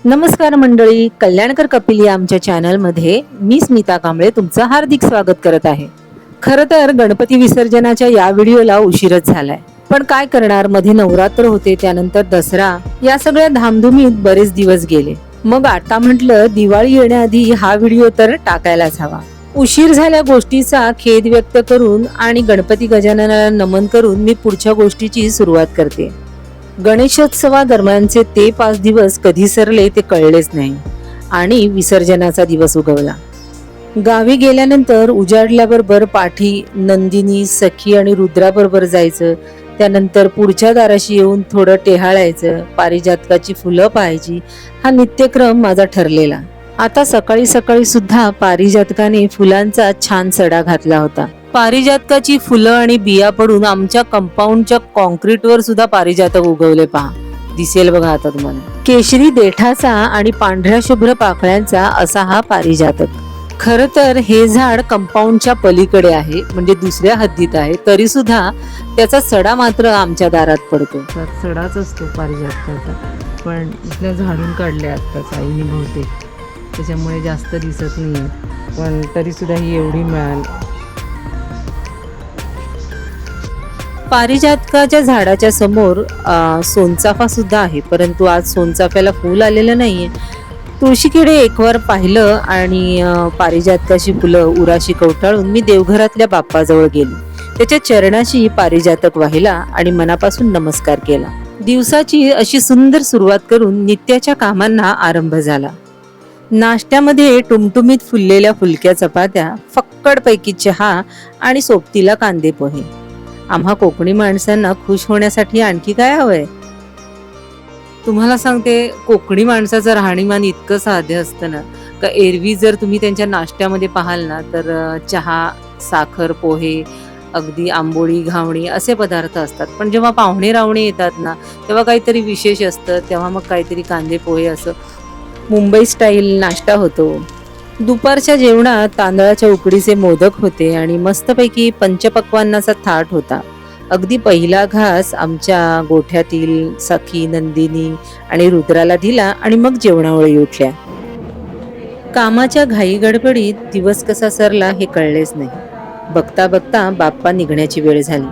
नमस्कार मंडळी, कल्याणकर कपिल या आमच्या चॅनलमध्ये मी स्मिता कांबळे तुमचं हार्दिक स्वागत करत आहे. खरं तर गणपती विसर्जनाच्या या व्हिडिओला उशीरच झालाय, पण काय करणार, मध्ये नवरात्र होते, त्यानंतर दसरा, या सगळ्या धामधुमीत बरेच दिवस गेले. मग आता म्हटलं दिवाळी येण्याआधी हा व्हिडिओ तर टाकायलाच हवा. उशीर झाल्या गोष्टीचा खेद व्यक्त करून आणि गणपती गजाननाला नमन करून मी पुढच्या गोष्टीची सुरुवात करते. गणेशोत्सवादरम्यानचे ते 5 दिवस कधी सरले ते कळलेच नाही आणि विसर्जनाचा दिवस उगवला. गावी गेल्यानंतर उजाडल्याबरोबर पाठी नंदिनी, सखी आणि रुद्राबरोबर जायचं. त्यानंतर पुढच्या दाराशी येऊन थोडं टेहाळायचं, पारिजातकाची फुलं पाहायची. हा नित्यक्रम माझा ठरलेला. आता सकाळी सकाळी सुद्धा पारिजातकाने फुलांचा छान सडा घातला होता. पारिजातकाची फुलं आणि बिया पडून आमच्या कंपाऊंडच्या कॉन्क्रीटवर सुद्धा पारिजातक उगवले पहा. दिसेल बघा आता तुम्हाला. केशरी देठाचा आणि पांढऱ्या शुभ्र पाकळ्यांचा असा हा पारिजातक. खर तर हे झाड कंपाऊंडच्या पलीकडे आहे, म्हणजे दुसऱ्या हद्दीत आहे, तरी सुद्धा त्याचा सडा मात्र आमच्या दारात पडतो. सडाच असतो पारिजातकाचा, पण इथल्या झाडून काढले आत्ताच आईने बहुतेक, त्याच्यामुळे जास्त दिसत नाहीये, पण तरी सुद्धा ही एवढी मिळाली. पारिजातकाच्या झाडाच्या समोर सोनचाफा सुद्धा आहे, परंतु आज सोनचाफ्याला फूल आलेलं नाहीये. तुळशीकडे एकवार पाहिलं आणि पारिजातकाची फुलं उराशी कवटाळून मी देवघरातल्या बाप्पाजवळ गेली. त्याच्या चरणाशी पारिजातक वाहिला आणि मनापासून नमस्कार केला. दिवसाची अशी सुंदर सुरुवात करून नित्याच्या कामांना आरंभ झाला. नाश्त्यामध्ये टुमटुमीत फुललेल्या फुलक्या चपात्या, फक्कडपैकी चहा आणि सोबतीला कांदे पोहे. आम्हा कोकणी माणसांना खुश होण्यासाठी आणखी काय हवंय? तुम्हाला सांगते, कोकणी माणसाचं राहणीमान इतकं साधे असतं ना, का एरवी जर तुम्ही त्यांच्या नाश्त्यामध्ये पाहाल ना, तर चहा, साखर, पोहे, अगदी आंबोळी, घावणी असे पदार्थ असतात. पण जेव्हा पाहुणे रावणे येतात ना, तेव्हा काहीतरी विशेष असतं, तेव्हा मग काहीतरी कांदे पोहे असं मुंबई स्टाईल नाश्ता होतो. दुपारच्या जेवणात तांदळाच्या उकडीचे मोदक होते आणि मस्तपैकी पंचपक्वान्नाचा थाट होता. अगदी पहिला घास आमच्या गोठ्यातील सखी, नंदिनी आणि रुद्राला दिला आणि मग जेवणावळी उठल्या. कामाच्या घाई गडबडीत दिवस कसा सरला हे कळलेच नाही. बघता बघता बाप्पा निघण्याची वेळ झाली.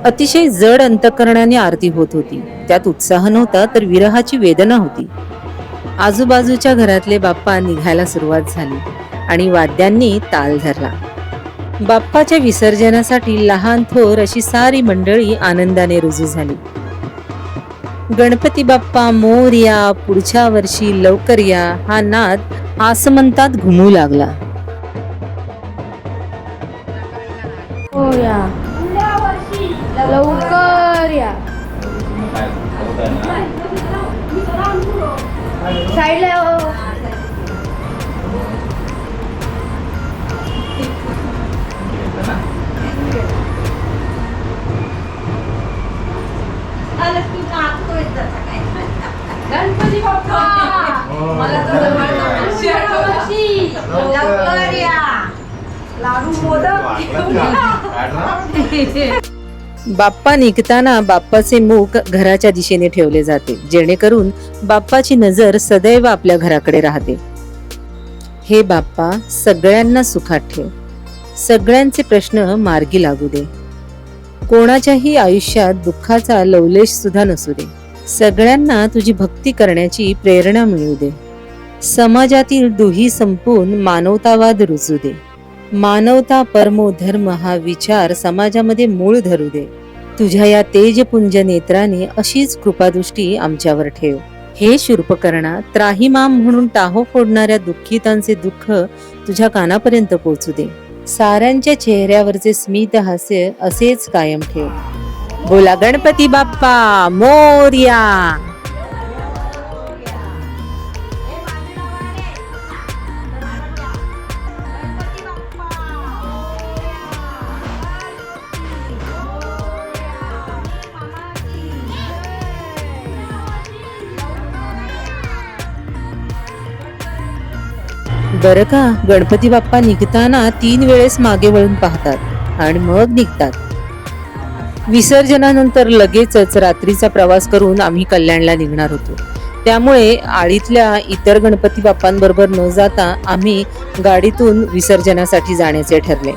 अतिशय जड अंतःकरणाने आरती होत होती. त्यात उत्साह नव्हता, तर विरहाची वेदना होती. आजूबाजूच्या घरातले बाप्पा निघायला सुरुवात झाली आणि वाद्यांनी ताल धरला. बाप्पाच्या विसर्जनासाठी लहान थोर अशी सारी मंडळी आनंदाने रुजू झाली. गणपती बाप्पा मोरया, पुढच्या वर्षी लवकर या, हा नाद आसमंतात घुमू लागला. लवकर या. साईडला गणपती बाप्पा मला लवकर या. लाडू मोदक. बाप्पा निघताना बाप्पाचे मुख घराच्या दिशेने ठेवले जाते, जेणेकरून बाप्पाची नजर सदैव आपल्या घराकडे राहते. हे बाप्पा, सगळ्यांना सुखात ठेव, सगळ्यांचे प्रश्न मार्गी लागू दे, कोणाच्याही आयुष्यात दुःखाचा लवलेश सुद्धा नसू दे, सगळ्यांना तुझी भक्ती करण्याची प्रेरणा मिळू दे, समाजातील दुही संपून मानवतावाद रुजू दे, मानवता परमो धर्म हा विचार समाजामध्ये मूळ धरू दे. तुझ्या या तेजपुंज नेत्राने अशीच कृपादृष्टी आमच्यावर ठेव. हे शूर्पकर्णा, त्राहिमाम म्हणून टाहो फोडणाऱ्या दुःखितांचे दुःख तुझ्या कानापर्यंत पोहोचू दे. साऱ्यांच्या चेहऱ्यावरचे स्मित हास्य असेच कायम ठेव. बोला गणपती बाप्पा मोरया. बरं का, गणपती बाप्पा निघताना 3 वेळेस मागे वळून पाहतात आणि मग निघतात. विसर्जनानंतर लगेचच रात्रीचा प्रवास करून आम्ही कल्याणला निघणार होतो. त्यामुळे आळीतल्या इतर गणपती बाप्पांबरोबर न जाता आम्ही गाडीतून विसर्जनासाठी जाण्याचे ठरले.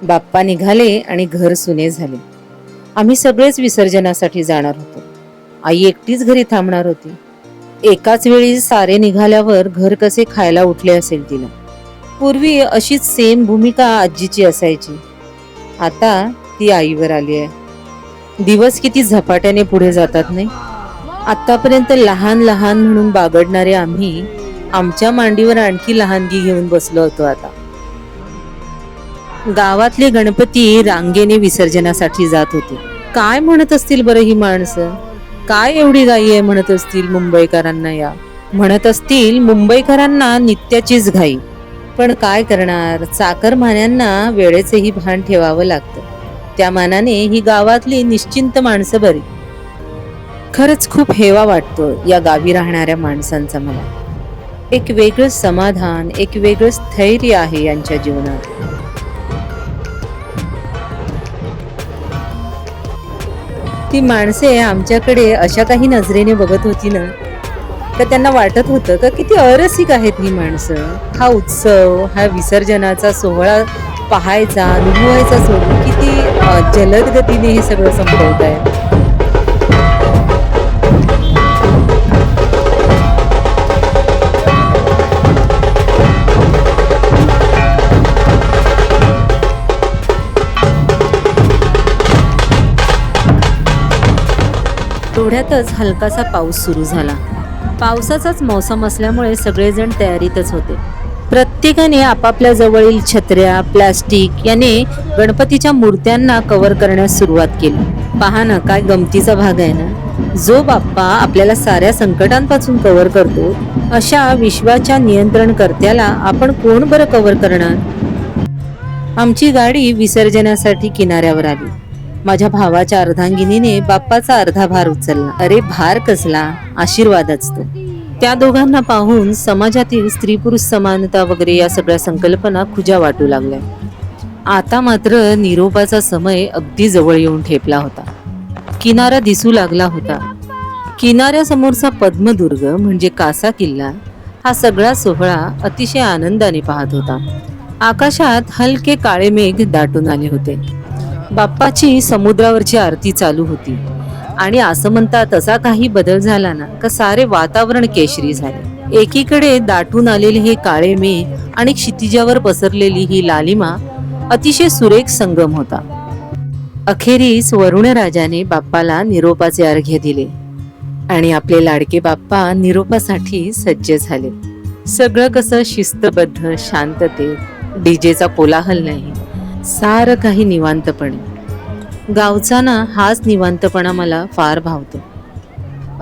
बाप्पा निघाले आणि घर सुने झाले. आम्ही सगळेच विसर्जनासाठी जाणार होतो. आई एकटीच घरी थांबणार होती. एकाच वेळी सारे निघाल्यावर घर कसे खायला उठले असेल तिला. पूर्वी अशीच सेम भूमिका आजीची असायची. आता ती आईवर आली आहे. दिवस किती झपाट्याने पुढे जातात नाही. आतापर्यंत लहान लहान म्हणून बागडणारे आम्ही आमच्या मांडीवर आणखी लहानगी घेऊन बसलो होतो. आता गावातले गणपती रांगेने विसर्जनासाठी जात होते. काय म्हणत असतील बरं ही माणसं? काय एवढी घाई आहे म्हणत असतील मुंबईकरांना. या म्हणत असतील मुंबईकरांना नित्याचीच घाई. पण काय करणार, चाकरमान्यांना वेळेचेही भान ठेवावं लागतं. त्या मानाने ही गावातली निश्चिंत माणसं बरी. खरंच खूप हेवा वाटतो या गावी राहणाऱ्या माणसांचा मला. एक वेगळं समाधान, एक वेगळं स्थैर्य आहे यांच्या जीवनात. ती माणसे आमच्याकडे अशा काही नजरेने बघत होती ना, तर त्यांना वाटत होतं का किती अरसिक आहेत ही माणसं. हा उत्सव, हा विसर्जनाचा सोहळा पाहायचा, अनुभवायचा सोडून किती जलद गतीने हे सगळं संपवत आहे. थोड्यातच हलकासा पाऊस सुरू झाला. पावसाचाच मौसम असल्यामुळे सगळेजण तयारीतच होते. प्रत्येकाने आपापल्या जवळील छत्र्या, प्लास्टिक याने गणपतीच्या मूर्त्यांना कव्हर करण्यास सुरुवात केली. पहा ना, काय गमतीचा भाग आहे ना. जो बाप्पा आपल्याला साऱ्या संकटांपासून कव्हर करतो, अशा विश्वाच्या नियंत्रणकर्त्याला आपण कोण बरं कव्हर करणार? आमची गाडी विसर्जनासाठी किनाऱ्यावर आली. माझ्या भावाच्या अर्धांगिनीने बाप्पाचा अर्धा भार उचलला. अरे भार कसला, आशीर्वादच तो. त्या दोघांना पाहून समाजातील स्त्री पुरुष समानता वगैरे या सगळ्या संकल्पना खुजा वाटू लागल्या. आता मात्र निरोपाचा समय अगदी जवळ येऊन ठेपला होता. किनारा दिसू लागला होता. किनाऱ्यासमोरचा पद्मदुर्ग म्हणजे कासा किल्ला हा सगळा सोहळा अतिशय आनंदाने पाहत होता. आकाशात हलके काळे मेघ दाटून आले होते. बाप्पाची समुद्रावरची आरती चालू होती आणि असं म्हणतात तसा काही बदल झाला ना का सारे वातावरण केशरी झाले. एकीकडे दाटून आलेले हे काळे मेघ आणि क्षितिजावर पसरलेली ही लालिमा अतिशय सुरेख संगम होता. अखेरीस वरुणराजाने बाप्पाला निरोपाचे अर्घ्य दिले आणि आपले लाडके बाप्पा निरोपासाठी सज्ज झाले. सगळं कसं शिस्तबद्ध, शांततेत, डीजेचा कोलाहल नाही, सारं काही निवांतपणे. गावचा ना हाच निवांतपणा मला फार भावतो.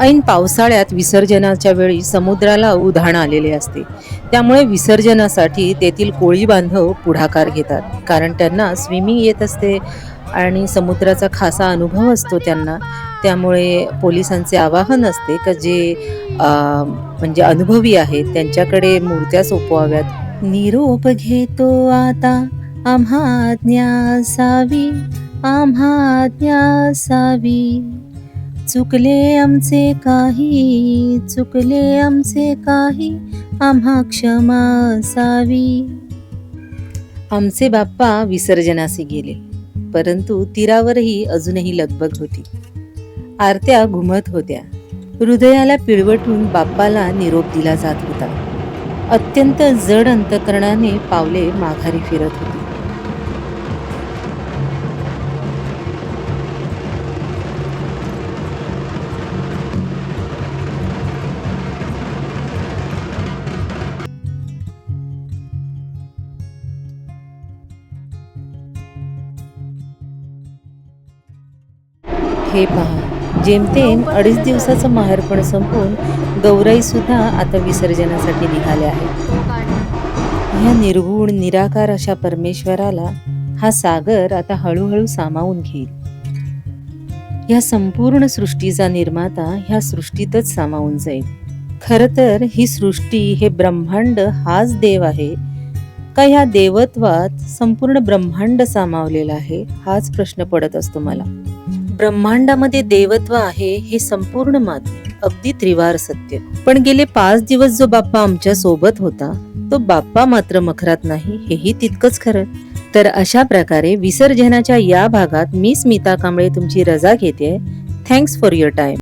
ऐन पावसाळ्यात विसर्जनाच्या वेळी समुद्राला उधाण आलेले असते. त्यामुळे विसर्जनासाठी तेथील कोळी बांधव पुढाकार घेतात, कारण त्यांना स्विमिंग येत असते आणि समुद्राचा खासा अनुभव असतो त्यांना. त्यामुळे पोलिसांचे आवाहन असते की जे म्हणजे अनुभवी आहेत त्यांच्याकडे मूर्त्या सोपवाव्यात. निरोप घेतो आता आम्हा आज्ञा असावी, आम्हा आज्ञा असावी. चुकले आमचे काही, चुकले आमचे काही, आम्हा क्षमा असावी. आमचे बाप्पा विसर्जनासी गेले, परंतु तीरावरही अजूनही लगबग होती. आरत्या घुमत होत्या. हृदयाला पिळवटून बाप्पाला निरोप दिला जात होता. अत्यंत जड अंतकरणाने पावले माघारी फिरत होती. हे पहा, जेमतेम 2.5 दिवसाचं माहेरपण संपून गौराई सुद्धा आता विसर्जनासाठी निघाल्या आहेत. ह्या निर्गुण निराकार अशा परमेश्वराला हा सागर आता हळूहळू सामावून घेईल. ह्या संपूर्ण सृष्टीचा निर्माता ह्या सृष्टीतच सामावून जाईल. खरं तर ही सृष्टी, हे ब्रह्मांड हाच देव आहे का ह्या देवत्वात संपूर्ण ब्रह्मांड सामावलेला आहे, हाच प्रश्न पडत असतो मला. ब्रह्मांडामध्ये देवत्व आहे हे संपूर्ण मान्य, अगदी त्रिवार सत्य. पण गेले 5 दिवस जो बाप्पा आमच्या सोबत होता तो बाप्पा मात्र मखरात नाही, हेही तितकंच खरं. तर अशा प्रकारे विसर्जनाच्या या भागात मी स्मिता कांबळे तुमची रजा घेते. Thanks for your time.